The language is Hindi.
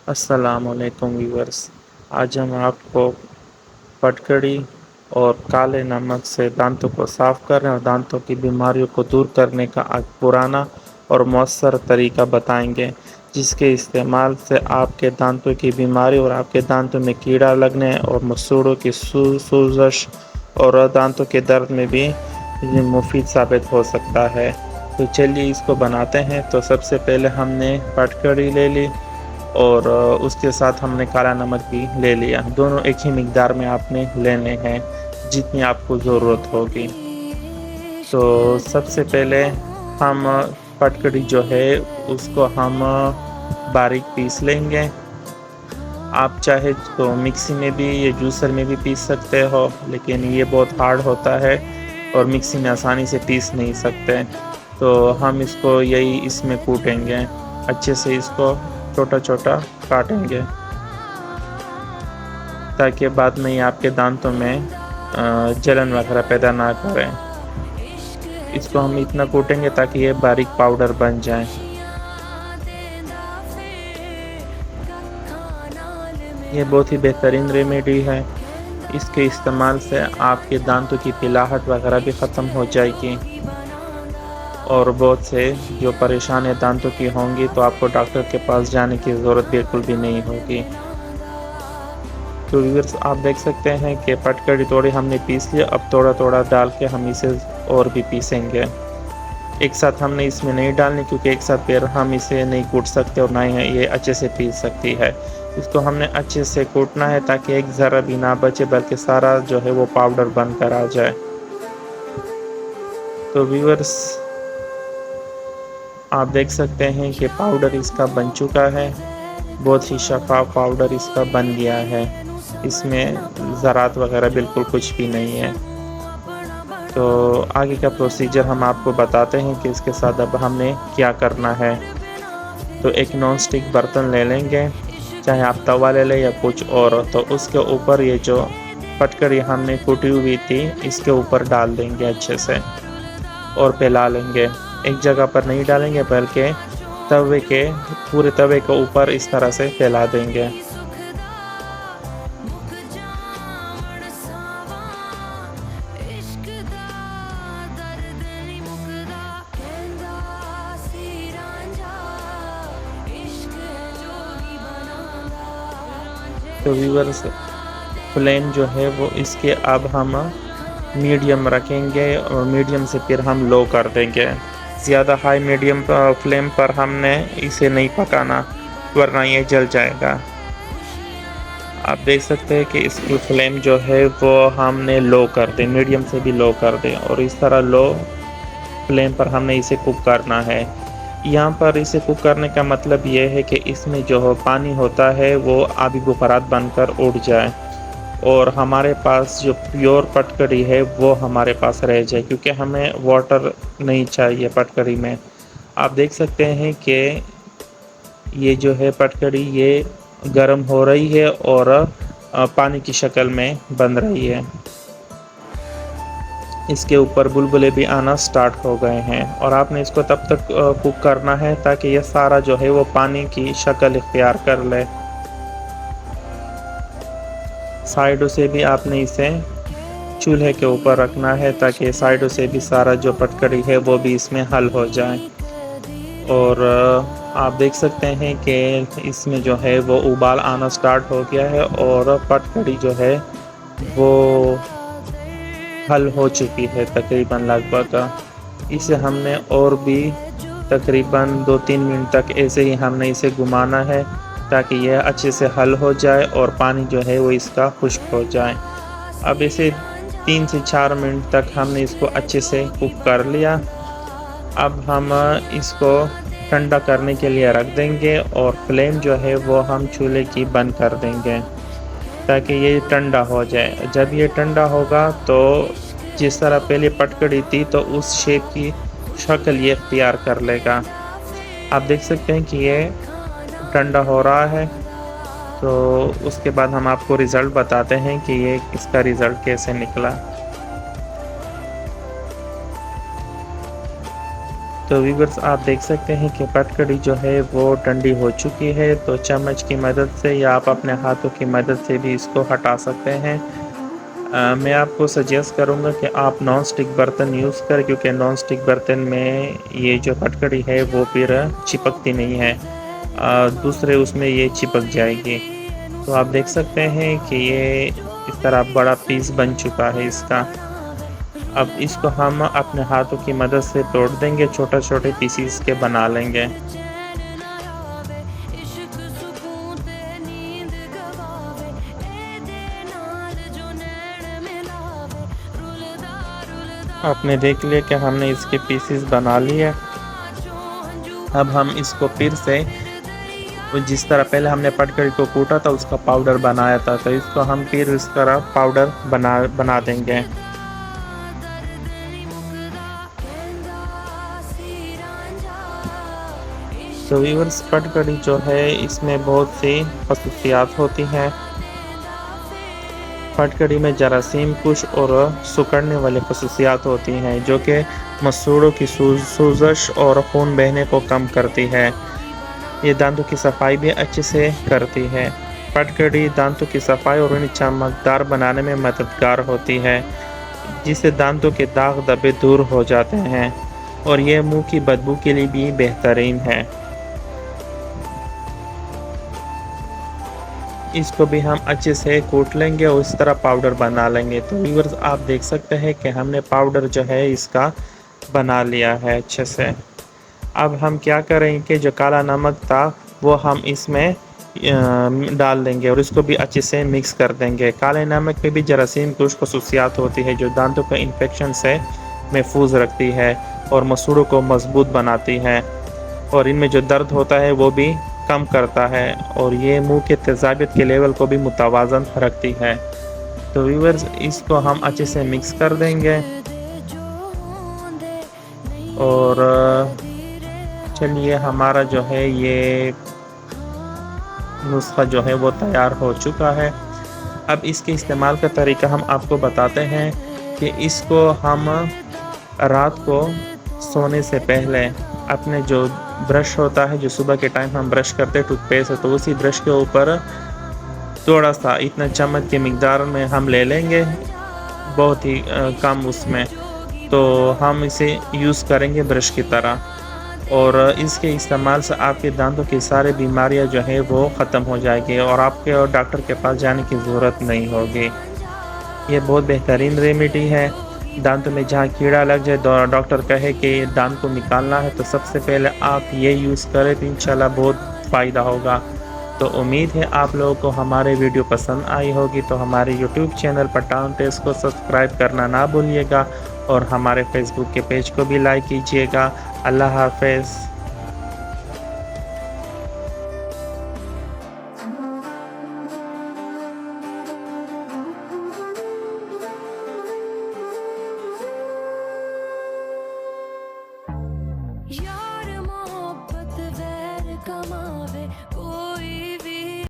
अस्सलामुअलैकुम व्यूअर्स। आज हम आपको फटकड़ी और काले नमक से दांतों को साफ करने और दांतों की बीमारियों को दूर करने का एक पुराना और मौसर तरीका बताएंगे, जिसके इस्तेमाल से आपके दांतों की बीमारी और आपके दांतों में कीड़ा लगने और मसूड़ों की सूजश और दांतों के दर्द में भी ये मुफीद साबित हो सकता है। तो चलिए इसको बनाते हैं। तो सबसे पहले हमने फटकड़ी ले ली और उसके साथ हमने काला नमक भी ले लिया। दोनों एक ही मिक़दार में आपने लेने हैं, जितनी आपको ज़रूरत होगी। तो सबसे पहले हम फटकड़ी जो है उसको हम बारीक पीस लेंगे। आप चाहे तो मिक्सी में भी या जूसर में भी पीस सकते हो, लेकिन ये बहुत हार्ड होता है और मिक्सी में आसानी से पीस नहीं सकते। तो हम इसको यही इसमें कूटेंगे, अच्छे से इसको छोटा छोटा काटेंगे, ताकि बाद में ये आपके दांतों में जलन वगैरह पैदा ना करें। इसको हम इतना कूटेंगे ताकि ये बारीक पाउडर बन जाए। ये बहुत ही बेहतरीन रेमेडी है। इसके इस्तेमाल से आपके दांतों की पिलाहट वगैरह भी ख़त्म हो जाएगी और बहुत से जो परेशानी दांतों की होंगी तो आपको डॉक्टर के पास जाने की ज़रूरत बिल्कुल भी नहीं होगी। तो व्यूअर्स, आप देख सकते हैं कि फटकड़ी थोड़ी हमने पीस लिया। अब थोड़ा थोड़ा डाल के हम इसे और भी पीसेंगे। एक साथ हमने इसमें नहीं डालनी, क्योंकि एक साथ फिर हम इसे नहीं कूट सकते और ना ही ये अच्छे से पीस सकती है। इसको हमने अच्छे से कूटना है ताकि एक ज़रा भी ना बचे, बल्कि सारा जो है वो पाउडर बनकर आ जाए। तो व्यूअर्स, आप देख सकते हैं कि पाउडर इसका बन चुका है। बहुत ही शफाफ पाउडर इसका बन गया है। इसमें ज़रात वगैरह बिल्कुल कुछ भी नहीं है। तो आगे का प्रोसीजर हम आपको बताते हैं कि इसके साथ अब हमने क्या करना है। तो एक नॉन स्टिक बर्तन ले लेंगे, चाहे आप तवा ले लें या कुछ और। तो उसके ऊपर ये जो फटकड़ी हमने कूटी हुई थी इसके ऊपर डाल देंगे अच्छे से और फैला लेंगे। एक जगह पर नहीं डालेंगे, बल्कि पूरे तवे के ऊपर इस तरह से फैला देंगे। तो व्यूअर्स, फ्लेम जो है वो इसके अब हम मीडियम रखेंगे और मीडियम से फिर हम लो कर देंगे। ज़्यादा हाई मीडियम फ्लेम पर हमने इसे नहीं पकाना, वरना ये जल जाएगा। आप देख सकते हैं कि इसकी फ्लेम जो है वो हमने लो कर दें, मीडियम से भी लो कर दें, और इस तरह लो फ्लेम पर हमने इसे कुक करना है। यहाँ पर इसे कुक करने का मतलब ये है कि इसमें जो पानी होता है वो आबी बुखारात बनकर उड़ जाए और हमारे पास जो प्योर फटकड़ी है वो हमारे पास रह जाए, क्योंकि हमें वाटर नहीं चाहिए फटकड़ी में। आप देख सकते हैं कि ये जो है फटकड़ी ये गर्म हो रही है और पानी की शक्ल में बन रही है। इसके ऊपर बुलबुले भी आना स्टार्ट हो गए हैं और आपने इसको तब तक कुक करना है ताकि ये सारा जो है वो पानी की शक्ल इख्तियार कर ले। साइडों से भी आपने इसे चूल्हे के ऊपर रखना है ताकि साइडों से भी सारा जो फटकड़ी है वो भी इसमें हल हो जाए। और आप देख सकते हैं कि इसमें जो है वो उबाल आना स्टार्ट हो गया है और फटकड़ी जो है वो हल हो चुकी है तकरीबन लगभग। इसे हमने और भी तकरीबन 2-3 मिनट तक ऐसे ही हमने इसे घुमाना है ताकि यह अच्छे से हल हो जाए और पानी जो है वो इसका खुश्क हो जाए। अब इसे 3 से 4 मिनट तक हमने इसको अच्छे से कुक कर लिया। अब हम इसको ठंडा करने के लिए रख देंगे और फ्लेम जो है वो हम चूल्हे की बंद कर देंगे ताकि ये ठंडा हो जाए। जब ये ठंडा होगा तो जिस तरह पहले फटकड़ी थी तो उस शेप की शक्ल ये इख्तियार कर लेगा। आप देख सकते हैं कि ये ठंडा हो रहा है। तो उसके बाद हम आपको रिज़ल्ट बताते हैं कि ये इसका रिज़ल्ट कैसे निकला। तो व्यूअर्स आप देख सकते हैं कि पटकड़ी जो है वो ठंडी हो चुकी है, तो चम्मच की मदद से या आप अपने हाथों की मदद से भी इसको हटा सकते हैं। मैं आपको सजेस्ट करूंगा कि आप नॉन स्टिक बर्तन यूज़ करें, क्योंकि नॉन स्टिक बर्तन में ये जो पटकड़ी है वो फिर चिपकती नहीं है, दूसरे उसमें ये चिपक जाएगी। तो आप देख सकते हैं कि ये इस तरह बड़ा पीस बन चुका है इसका। अब इसको हम अपने हाथों की मदद से तोड़ देंगे, छोटे छोटे पीसीस के बना लेंगे। आपने देख लिया कि हमने इसके पीसीस बना लिए। अब हम इसको फिर से जिस तरह पहले हमने पटकड़ी को कूटा था उसका पाउडर बनाया था, तो इसको हम फिर इस तरह पाउडर बना देंगे। तो व्यूअर्स पटकड़ी जो है इसमें बहुत सी खसूसियात होती हैं। पटकड़ी में जरासीम कुश और सिकुड़ने वाली खसूसियात होती हैं, जो कि मसूड़ों की सूजश और खून बहने को कम करती है। ये दांतों की सफाई भी अच्छे से करती है। पटकड़ी दांतों की सफाई और उन्हें चमकदार बनाने में मददगार होती है, जिससे दांतों के दाग धब्बे दूर हो जाते हैं, और ये मुंह की बदबू के लिए भी बेहतरीन है। इसको भी हम अच्छे से कूट लेंगे और इस तरह पाउडर बना लेंगे। तो व्यूअर्स आप देख सकते हैं कि हमने पाउडर जो है इसका बना लिया है अच्छे से। अब हम क्या करेंगे कि जो काला नमक था वो हम इसमें डाल देंगे और इसको भी अच्छे से मिक्स कर देंगे। काले नमक में भी जरासीम कुछ खसूसियात होती है जो दांतों को इन्फेक्शन से महफूज रखती है और मसूड़ों को मजबूत बनाती है, और इनमें जो दर्द होता है वो भी कम करता है, और ये मुंह के तेजाबियत के लेवल को भी मुतवाज़न रखती है। तो व्यूअर्स इसको हम अच्छे से मिक्स कर देंगे और चलिए हमारा जो है ये नुस्खा जो है वो तैयार हो चुका है। अब इसके इस्तेमाल का तरीका हम आपको बताते हैं कि इसको हम रात को सोने से पहले अपने जो ब्रश होता है, जो सुबह के टाइम हम ब्रश करते हैं टूथपेस्ट, तो उसी ब्रश के ऊपर थोड़ा सा इतना चम्मच की मिकदार में हम ले लेंगे, बहुत ही कम उसमें, तो हम इसे यूज़ करेंगे ब्रश की तरह, और इसके इस्तेमाल से आपके दांतों की सारी बीमारियां जो है वो ख़त्म हो जाएगी और आपके डॉक्टर के पास जाने की ज़रूरत नहीं होगी। ये बहुत बेहतरीन रेमेडी है। दांतों में जहाँ कीड़ा लग जाए, डॉक्टर कहे कि दांत को निकालना है, तो सबसे पहले आप ये यूज़ करें तो इंशाल्लाह बहुत फ़ायदा होगा। तो उम्मीद है आप लोगों को हमारे वीडियो पसंद आई होगी। तो हमारे यूट्यूब चैनल पठान टेस्ट को सब्सक्राइब करना ना भूलिएगा और हमारे फेसबुक के पेज को भी लाइक कीजिएगा। अल्लाह हाफ़िज़।